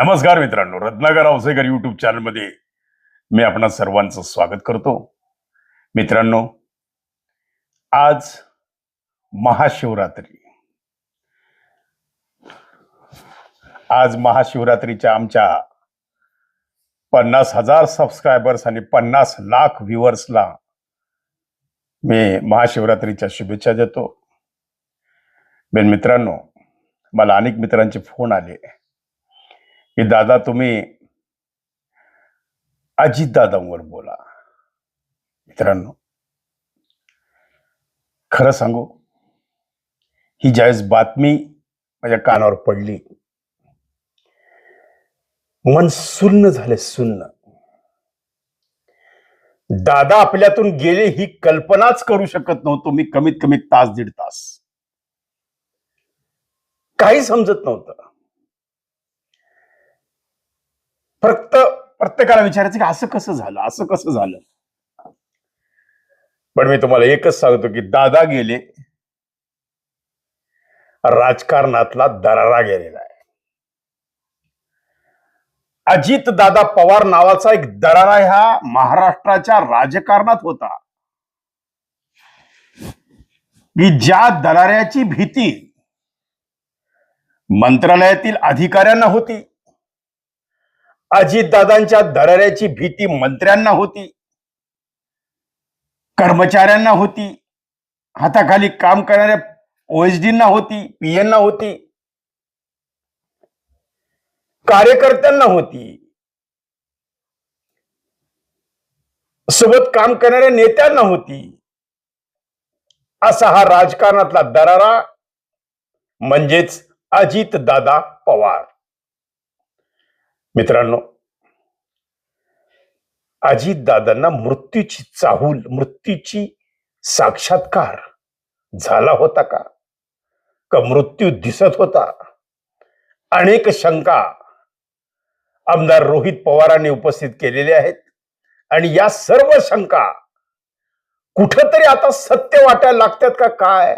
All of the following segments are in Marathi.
नमस्कार मित्रांनो, रत्नाकर औसेकर युट्यूब चॅनलमध्ये मी आपणा सर्वांचं स्वागत करतो. मित्रांनो, आज महाशिवरात्री. आज महाशिवरात्रीच्या आमच्या 50,000 सबस्क्रायबर्स आणि 50 लाख व्ह्युअर्सला मी महाशिवरात्रीच्या शुभेच्छा देतो. मित्रांनो, मला अनेक मित्रांचे फोन आले की दादा तुम्ही अजितदादांवर बोला. मित्रांनो, खरं सांगू, ही ज्यावेळेस बातमी माझ्या कानावर पडली, मन सुन्न झाले, सुन्न. दादा आपल्यातून गेले ही कल्पनाच करू शकत नव्हतो मी. कमीत कमी तास दीड तास काही समजत नव्हतं. फक्त प्रत्येकाला विचारायचं की असं कसं झालं, असं कसं झालं. पण मी तुम्हाला एकच सांगतो की दादा गेले, राजकारणातला दरारा गेलेला आहे. अजित दादा पवार नावाचा एक दरारा ह्या महाराष्ट्राच्या राजकारणात होता की ज्या दराऱ्याची भीती मंत्रालयातील अधिकाऱ्यांना होती, अजितदादांच्या दराऱ्याची भीती मंत्र्यांना होती, कर्मचाऱ्यांना होती, हाताखाली काम करणाऱ्या ओएसडींना होती, पीएनना होती, कार्यकर्त्यांना होती, सोबत काम करणाऱ्या नेत्यांना होती. असा हा राजकारणातला दरारा म्हणजेच अजितदादा पवार. मित्रांनो, अजितदादांना मृत्यूची चाहूल, मृत्यूची साक्षात्कार झाला होता का? का मृत्यू दिसत होता? अनेक शंका आमदार रोहित पवारांनी उपस्थित केलेल्या आहेत आणि या सर्व शंका कुठेतरी आता सत्य वाटायला लागतात का काय?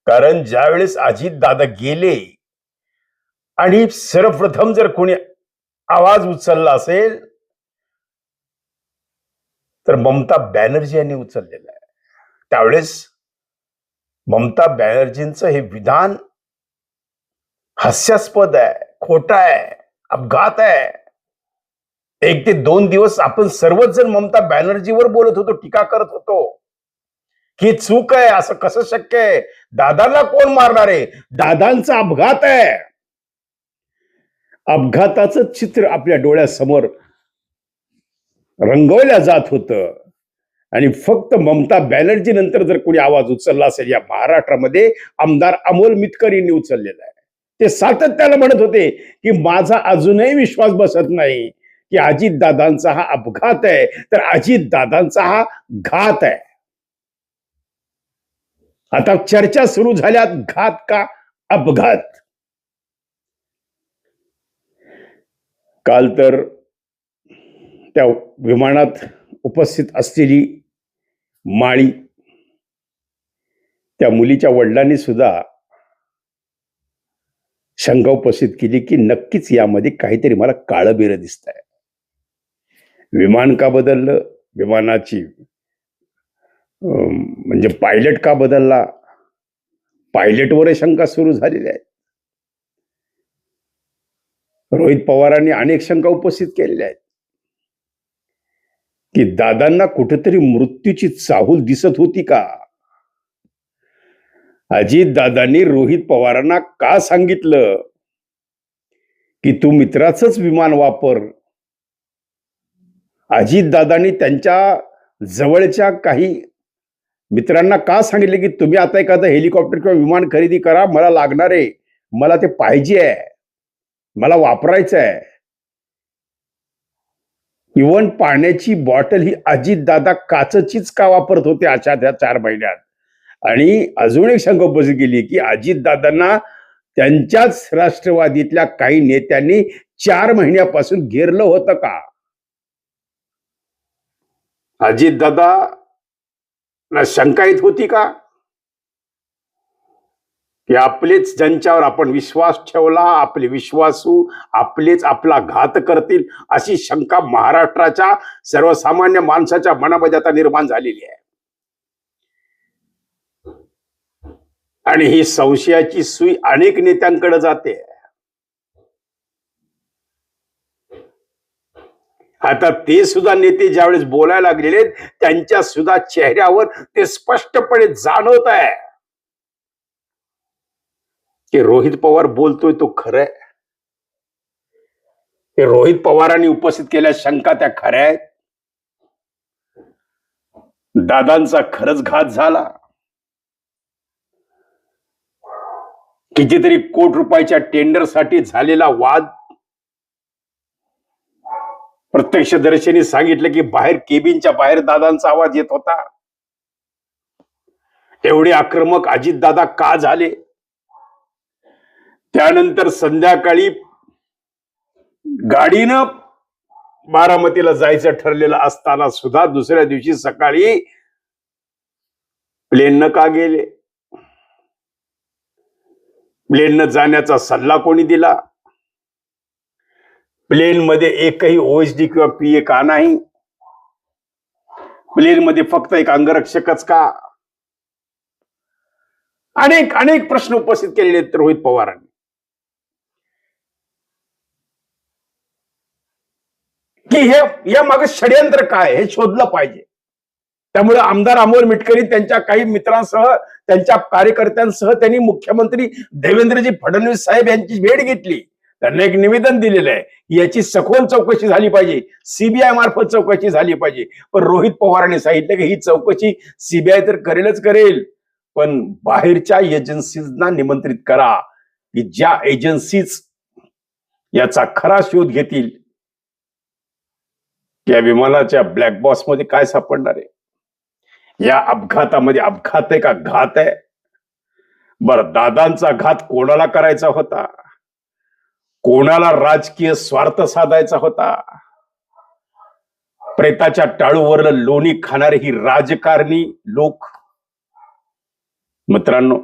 कारण ज्यावेळेस अजितदादा गेले आणि सर्वप्रथम जर कोणी आवाज उचलला असेल तर ममता बॅनर्जी यांनी उचललेला आहे. त्यावेळेस ममता बॅनर्जींचं हे विधान हास्यास्पद आहे, खोटं आहे, अपघात आहे. 1 ते 2 दिवस आपण सर्वच जण ममता बॅनर्जीवर बोलत होतो, टीका करत होतो की चूक आहे, असं कसं शक्य आहे, दादाला कोण मारणार आहे, दादांचा अपघात आहे. अपघाताचं चित्र आपल्या डोळ्यासमोर रंगवल्या जात होतं आणि फक्त ममता बॅनर्जी नंतर जर कोणी आवाज उचलला असेल या महाराष्ट्रामध्ये, आमदार अमोल मितकर यांनी उचललेला आहे. ते सातत्याने म्हणत होते की माझा अजूनही विश्वास बसत नाही की अजितदादांचा हा अपघात आहे, तर अजितदादांचा हा घात आहे. आता चर्चा सुरू झाल्यात, घात का अपघात. काल तर त्या विमानात उपस्थित असलेली माळी, त्या मुलीच्या वडिलांनी सुद्धा शंका उपस्थित केली की नक्कीच यामध्ये काहीतरी मला काळबेरं दिसत आहे. विमान का बदललं, विमानाची म्हणजे पायलट का बदलला, पायलटवर शंका सुरू झालेल्या आहेत. रोहित पवारांनी अनेक शंका उपस्थित केलेल्या आहेत की दादांना कुठेतरी मृत्यूची चाहूल दिसत होती का? अजितदादांनी रोहित पवारांना का सांगितलं की तू मित्राचंच विमान वापर? अजितदादांनी त्यांच्या जवळच्या काही मित्रांना का सांगितले की तुम्ही आता एखादं हेलिकॉप्टर किंवा विमान खरेदी करा, मला लागणार आहे, मला ते पाहिजे आहे, मला वापरायचं आहे. इव्हन पाण्याची बॉटल ही अजितदादा काचचीच का वापरत होते अशा त्या 4 महिन्यात? आणि अजून एक शंका उपस्थित केली की अजितदादांना त्यांच्याच राष्ट्रवादीतल्या काही नेत्यांनी 4 महिन्यापासून घेरलं होतं का? अजितदादा शंका येत होती का? की आपलेच ज्यांच्यावर आपण विश्वास ठेवला, आपले विश्वासू आपलेच आपला घात करतील, अशी शंका महाराष्ट्राच्या सर्वसामान्य माणसाच्या मनामध्ये आता निर्माण झालेली आहे. आणि ही संशयाची सुई अनेक नेत्यांकडे जाते. आता ते सुद्धा नेते ज्यावेळेस बोलायला लागलेले त्यांच्या सुद्धा चेहऱ्यावर ते स्पष्टपणे जाणवत आहे की रोहित पवार बोलतोय तो खरं आहे. रोहित पवारांनी उपस्थित केल्या शंका त्या खऱ्या आहेत. दादांचा खरंच घात झाला. कितीतरी कोटी रुपयाच्या टेंडरसाठी झालेला वाद. प्रत्यक्षदर्शींनी सांगितलं की बाहेर केबिनच्या बाहेर दादांचा आवाज येत होता. एवढे आक्रमक अजितदादा का झाले? त्यानंतर संध्याकाळी गाडीनं बारामतीला जायचं ठरलेलं असताना सुद्धा दुसऱ्या दिवशी सकाळी प्लेननं का गेले? प्लेननं जाण्याचा सल्ला कोणी दिला? प्लेन मध्ये एकही ओएसडी किंवा पीए का नाही? प्लेन मध्ये फक्त एक अंगरक्षकच का? अनेक अनेक प्रश्न उपस्थित केलेले आहेत रोहित पवारांनी. की हे या मागे षडयंत्र काय हे शोधलं पाहिजे. त्यामुळे आमदार अमोल मिटकरी त्यांच्या काही मित्रांसह त्यांच्या कार्यकर्त्यांसह त्यांनी मुख्यमंत्री देवेंद्रजी फडणवीस साहेब यांची भेट घेतली. त्यांना एक निवेदन दिलेलं आहे की याची सखोल चौकशी झाली पाहिजे, सीबीआय मार्फत चौकशी झाली पाहिजे. पण रोहित पवारांनी सांगितलं की ही चौकशी सीबीआय तर करेलच करेल, पण बाहेरच्या एजन्सीजना निमंत्रित करा की ज्या एजन्सीज याचा खरा शोध घेतील. या विमानाच्या ब्लॅक बॉक्स मध्ये काय सापडणार आहे? या अपघातामध्ये अपघात आहे का घात आहे? बरं, दादांचा घात कोणाला करायचा होता? कोणाला राजकीय स्वार्थ साधायचा होता? प्रेताच्या टाळूवरलं लोणी खाणारे ही राजकारणी लोक. मित्रांनो,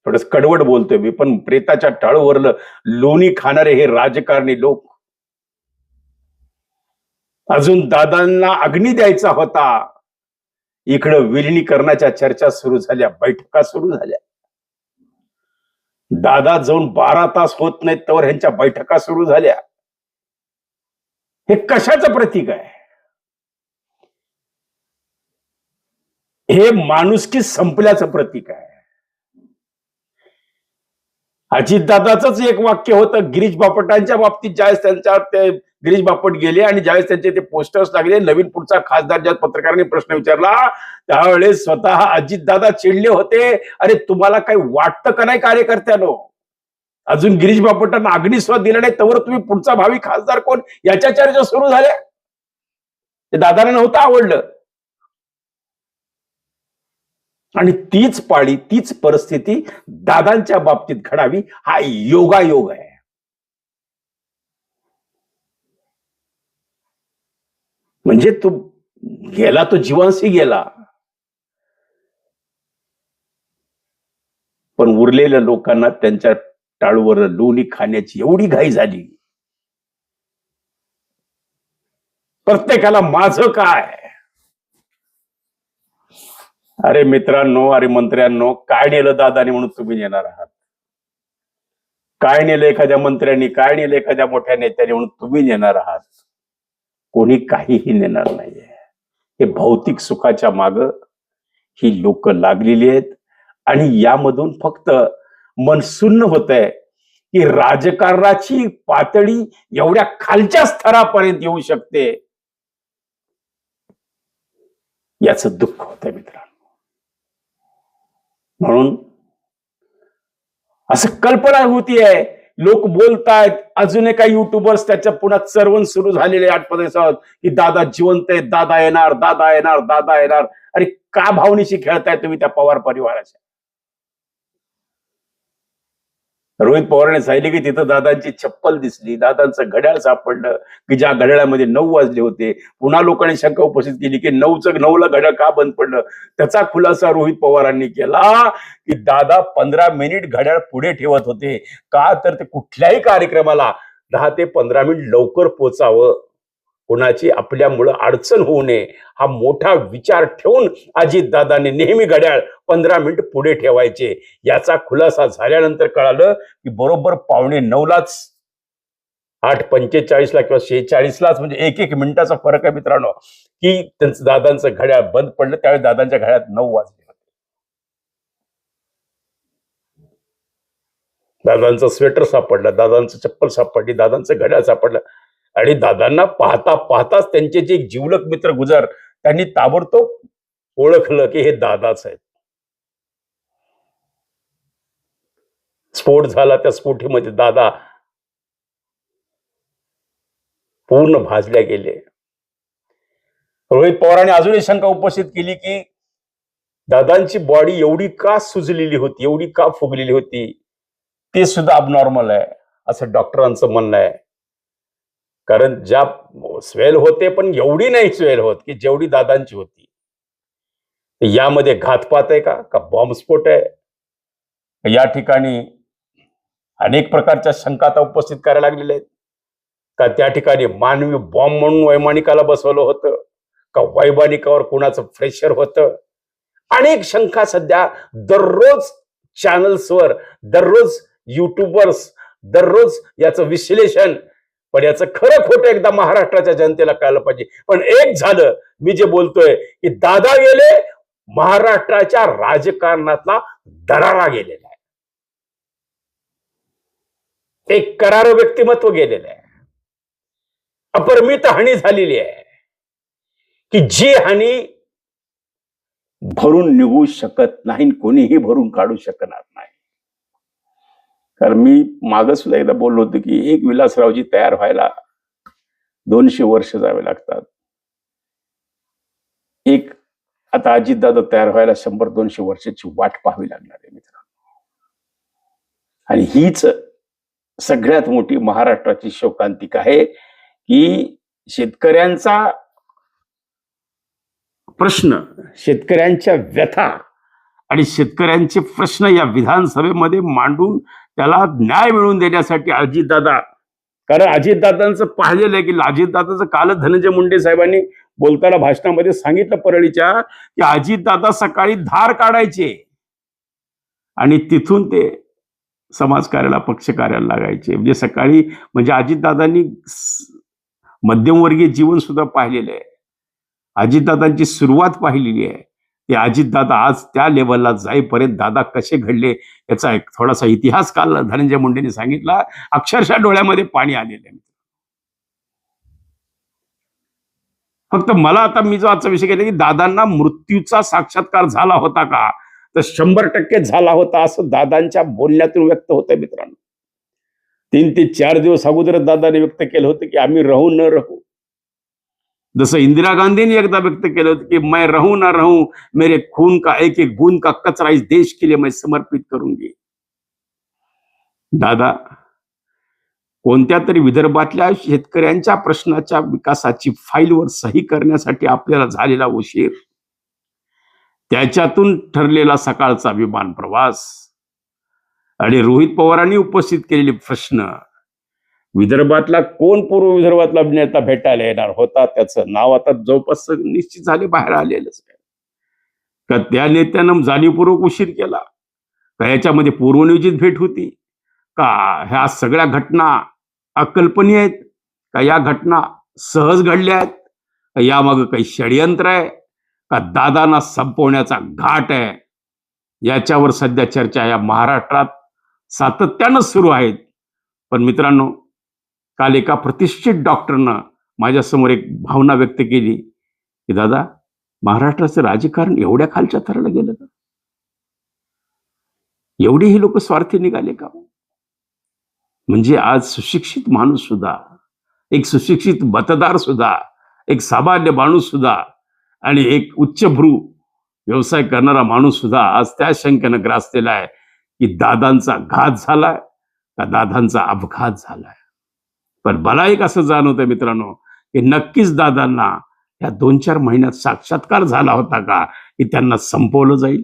थोडस कडवट बोलतोय मी, पण प्रेताच्या टाळूवरलं लोणी खाणारे हे राजकारणी लोक अजून दादांना अग्नी द्यायचा होता. इकडं विलिनीकरणाच्या चर्चा सुरू झाल्या, बैठका सुरू झाल्या. दादा जाऊन 12 तास होत नाहीत तर ह्यांच्या बैठका सुरू झाल्या. हे कशाचं प्रतीक आहे? हे माणुसकी संपल्याचं प्रतीक आहे. अजितदादाच एक वाक्य होतं गिरीश बापटांच्या बाबतीत, ज्यावेळेस त्यांच्या ते गिरीश बापट गेले आणि ज्यावेळेस त्यांचे ते पोस्टर्स लागले, नवीन पुढचा खासदार ज्या पत्रकारांनी प्रश्न विचारला त्यावेळेस स्वतः अजितदादा चिडले होते, अरे तुम्हाला काही वाटतं का नाही कार्यकर्त्यानो? अजून गिरीश बापटांना अग्निस्वाद दिला नाही तवर तुम्ही पुढचा भावी खासदार कोण याच्या चर्चा सुरू झाल्या. ते दादांना नव्हतं आवडलं. आणि तीच पाळी, तीच परिस्थिती दादांच्या बाबतीत घडावी हा योगायोग आहे. म्हणजे तो गेला, तो जीवांशी गेला, पण उरलेल्या लोकांना त्यांच्या टाळूवर लोणी खाण्याची एवढी घाई झाली. प्रत्येकाला माझं काय? अरे मित्रांनो, अरे मंत्र्यांनो, काय नेलं दादाने म्हणून तुम्ही नेणार आहात? काय नेलं एखाद्या मंत्र्यांनी, काय नेलं एखाद्या मोठ्या नेत्याने म्हणून तुम्ही नेणार आहात? कोणी काहीही नेणार नाहीये. हे भौतिक सुखाच्या माग ही लोक लागलेली आहेत आणि यामधून फक्त मन सुन्न होत आहे की राजकारणाची पातळी एवढ्या खालच्या स्तरापर्यंत येऊ शकते, याचं दुःख होत आहे मित्रांनो. म्हणून असं कल्पना होतीये, लोक बोलतायत, अजून काही युट्यूबर्स त्याच्या पुन्हा चरवण सुरू झालेले 8 दिवसात की दादा जिवंत आहेत, दादा येणार, दादा येणार, दादा येणार. अरे का भावनेशी खेळताय तुम्ही त्या पवार परिवाराच्या? रोहित पवारांनी सांगितले की तिथं दादांची चप्पल दिसली, दादांचं घड्याळ सापडलं की ज्या घड्याळामध्ये 9 वाजले होते. पुन्हा लोकांनी शंका उपस्थित केली की 9ला घड्याळ का बंद पडलं. त्याचा खुलासा रोहित पवारांनी केला की दादा 15 मिनिट घड्याळ पुढे ठेवत होते. का तर ते कुठल्याही कार्यक्रमाला 10 ते 15 मिनिट लवकर पोचावं. कोणाची आपल्यामुळं अडचण होऊ नये हा मोठा विचार ठेवून अजितदादांनी नेहमी घड्याळ 15 मिनिट पुढे ठेवायचे. याचा खुलासा झाल्यानंतर कळालं की बरोबर 8:45लाच 8:45ला किंवा 46लाच म्हणजे एक मिनिटाचा फरक आहे मित्रांनो, की त्यांचं दादांचं घड्याळ बंद पडलं. त्यावेळी दादांच्या घड्याळात 9 वाजले होते. दादांचं स्वेटर सापडलं, दादांचं चप्पल सापडली, दादांचं घड्याळ सापडलं. आणि दादांना पाहता पाहताच त्यांचे जे जिवलग मित्र गुजर त्यांनी ताबडतोब ओळखलं की हे दादाच आहेत. स्फोट झाला, त्या स्फोटीमध्ये दादा पूर्ण भाजल्या गेले. रोहित पवारांनी अजूनही शंका उपस्थित केली की दादांची बॉडी एवढी का सुजलेली होती, एवढी का फुगलेली होती, ते सुद्धा अबनॉर्मल आहे असं डॉक्टरांचं म्हणणं आहे. कारण ज्या स्वेल होते पण एवढी नाही स्वेल होत की जेवढी दादांची होती. यामध्ये घातपात आहे का बॉम्बस्फोट आहे. या ठिकाणी अनेक प्रकारच्या शंका आता उपस्थित करायला लागलेल्या आहेत. का त्या ठिकाणी मानवी बॉम्ब म्हणून वैमानिकाला बसवलं होतं, का वैमानिकावर कोणाचं प्रेशर होतं. अनेक शंका सध्या दररोज चॅनल्सवर, दररोज युट्यूबर्स, दररोज याचं विश्लेषण. पण याचं खरं खोटं एकदा महाराष्ट्राच्या जनतेला कळलं पाहिजे. पण एक झालं, मी जे बोलतोय की दादा गेले, महाराष्ट्राच्या राजकारणातला दरारा गेलेला आहे. एक करार व्यक्तिमत्व गेलेलं आहे. अपरिमित हानी झालेली आहे की जी हानी भरून निघू शकत नाही, कोणीही भरून काढू शकणार नाही. कारण मी मागं सुद्धा एकदा बोललो होतो की एक विलासरावजी तयार व्हायला 200 वर्ष जावे लागतात. एक आता अजितदादा तयार व्हायला 100-200 वर्षाची वाट पाहावी लागणार आहे मित्रांनो. आणि हीच सगळ्यात मोठी महाराष्ट्राची शोकांतिका आहे की शेतकऱ्यांचा प्रश्न, शेतकऱ्यांच्या व्यथा आणि शेतकऱ्यांचे प्रश्न या विधानसभेमध्ये मांडून त्याला न्याय मिळवून देण्यासाठी अजितदादा, कारण अजितदादांचं पाहिलेलं आहे की अजितदादाचं कालच धनंजय मुंडे साहेबांनी बोलताना भाषणामध्ये सांगितलं परळीच्या की अजितदादा सकाळी धार काढायचे आणि तिथून ते समाज कार्याला, पक्ष कार्याला लागायचे. म्हणजे सकाळी, म्हणजे अजितदादांनी मध्यमवर्गीय जीवन सुद्धा पाहिलेलं आहे. अजितदादांची सुरुवात पाहिलेली आहे. ते अजितदादा आज त्या लेवलला जाईपर्यंत दादा कसे घडले याचा एक थोडासा इतिहास काल धनंजय मुंडेंनी सांगितला. अक्षरशः डोळ्यामध्ये पाणी आलेलं आहे. फक्त मला आता, मी जो आजचा विषय केला की दादांना मृत्यूचा साक्षात्कार झाला होता का, तर 100% झाला होता असं दादांच्या बोलण्यातून व्यक्त होतंय मित्रांनो. 3 ते 4 दिवस अगोदर दादाने व्यक्त केलं होतं की आम्ही राहू न राहू. जसं इंदिरा गांधींनी एकदा व्यक्त केलं होतं की मैं रहूं ना रहूं, मेरे खून का एक एक बूंद का कचरा इस देश के लिए मैं समर्पित करूंगी. दादा कोणत्या तरी विदर्भातल्या शेतकऱ्यांच्या प्रश्नाच्या विकासाची फाईलवर सही करण्यासाठी आपल्याला झालेला उशीर, त्याच्यातून ठरलेला सकाळचा विमान प्रवास आणि रोहित पवारांनी उपस्थित केलेले प्रश्न, विदर्भातला कोण पूर्व विदर्भातला नेता भेटायला येणार होता त्याचं नाव आता जवळपास निश्चित झाले, बाहेर आलेलंच आहे. का त्या नेत्यानं जाणीवपूर्वक उशीर केला, का याच्यामध्ये पूर्वनियोजित भेट होती, का ह्या सगळ्या घटना अकल्पनीय आहेत, का या घटना सहज घडल्या आहेत, का यामागे काही षडयंत्र आहे, का दादांना संपवण्याचा घाट आहे, याच्यावर सध्या चर्चा या महाराष्ट्रात सातत्यानं सुरू आहेत. पण मित्रांनो, काल एका प्रतिष्ठित डॉक्टरनं माझ्यासमोर एक भावना व्यक्त केली की दादा, महाराष्ट्राचं राजकारण एवढ्या खालच्या थराला गेलं का? एवढे ही लोक स्वार्थी निघाले का? म्हणजे आज सुशिक्षित माणूस सुद्धा, एक सुशिक्षित मतदार सुद्धा, एक सामान्य माणूस सुद्धा आणि एक उच्चभ्रू व्यवसाय करणारा माणूस सुद्धा आज त्या शंकेनं ग्रासलेला आहे की दादांचा घात झालाय, का दादांचा अपघात झालाय. पण मला एक असं जाणवतंय मित्रांनो की नक्कीच दादांना या 2-4 महिन्यात साक्षात्कार झाला होता का की त्यांना संपवलं जाईल,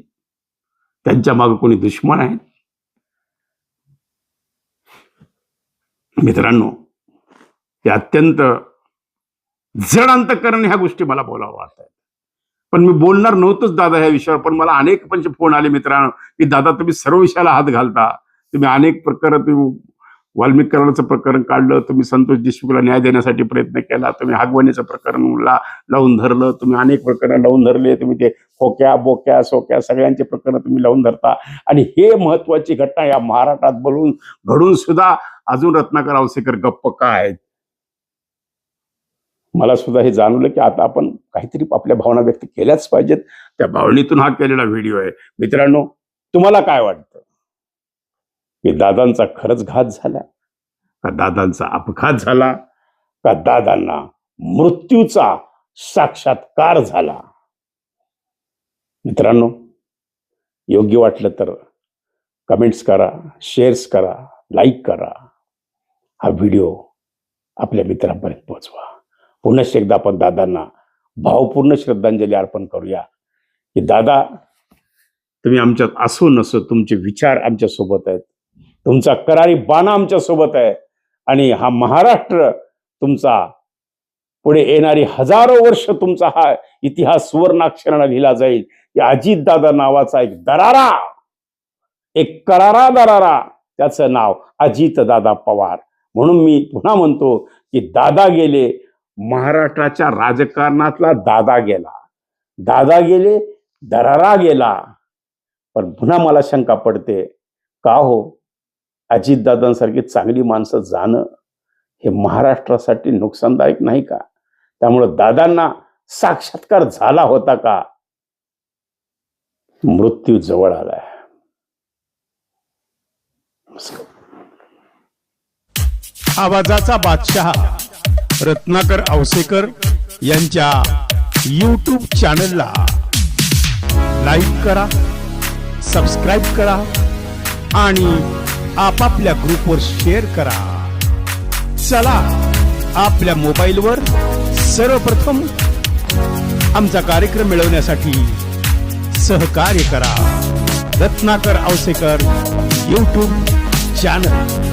त्यांच्या मागे कोणी दुश्मन आहेत. मित्रांनो, हे अत्यंत जड अंतःकरण ह्या गोष्टी मला बोलावं वाटतात. पण मी बोलणार नव्हतोच दादा ह्या विषयावर, पण मला अनेक फोन आले मित्रांनो की दादा तुम्ही सर्व विषयाला हात घालता, तुम्ही अनेक प्रकारे तुम्ही वाल्मिक कराडाचं प्रकरण काढलं, तुम्ही संतोष देशमुखला न्याय देण्यासाठी प्रयत्न केला, तुम्ही हागवणीचं प्रकरण लावून धरलं, तुम्ही अनेक प्रकरण लावून धरले, तुम्ही ते खोक्या बोक्या सोक्या सगळ्यांचे प्रकरण तुम्ही लावून धरता. आणि हे महत्वाची घटना या महाराष्ट्रात घडून सुद्धा अजून रत्नाकर औसेकर गप्प का आहेत. मला सुद्धा हे जाणवलं की आता आपण काहीतरी आपल्या भावना व्यक्त केल्याच पाहिजेत. त्या भावनेतून हा केलेला व्हिडिओ आहे. मित्रांनो, तुम्हाला काय वाटतं की दादांचा खरंच घात झाला का दादांचा अपघात झाला का दादांना मृत्यूचा साक्षात्कार झाला. मित्रांनो, योग्य वाटलं तर कमेंट्स करा, शेअर्स करा, लाईक करा, हा व्हिडिओ आपल्या मित्रांपर्यंत पोहोचवा. पुन्हा एकदा आपण दादांना भावपूर्ण श्रद्धांजली अर्पण करूया की दादा, तुम्ही आमच्यात असो नसो तुमचे विचार आमच्या सोबत आहेत, तुमचा करारी बाणा आमच्या सोबत आहे आणि हा महाराष्ट्र तुमचा पुढे येणारी हजारो वर्ष तुमचा हा इतिहास सुवर्णाक्षराने लिहिला जाईल. की अजितदादा नावाचा एक दरारा, एक करारा दरारा, त्याचं नाव अजितदादा पवार. म्हणून मी पुन्हा म्हणतो की दादा गेले, महाराष्ट्राच्या राजकारणातला दादा गेला, दादा गेले, दरारा गेला. पण पुन्हा मला शंका पडते का हो, अजितदादांसारखी चांगली माणसं जाणं हे महाराष्ट्रासाठी नुकसानदायक नाही का. त्यामुळं दादांना साक्षात्कार झाला होता का. मृत्यू जवळ आलाय. आवाजाचा बादशाह रत्नाकर औसेकर यांच्या YouTube चॅनलला लाईक करा, सबस्क्राईब करा आणि आपापल्या ग्रुपवर शेअर करा. चला, आपल्या मोबाईलवर सर्वप्रथम आमचा कार्यक्रम मिळवण्यासाठी सहकार्य करा. Ratnakar Ausekar YouTube channel.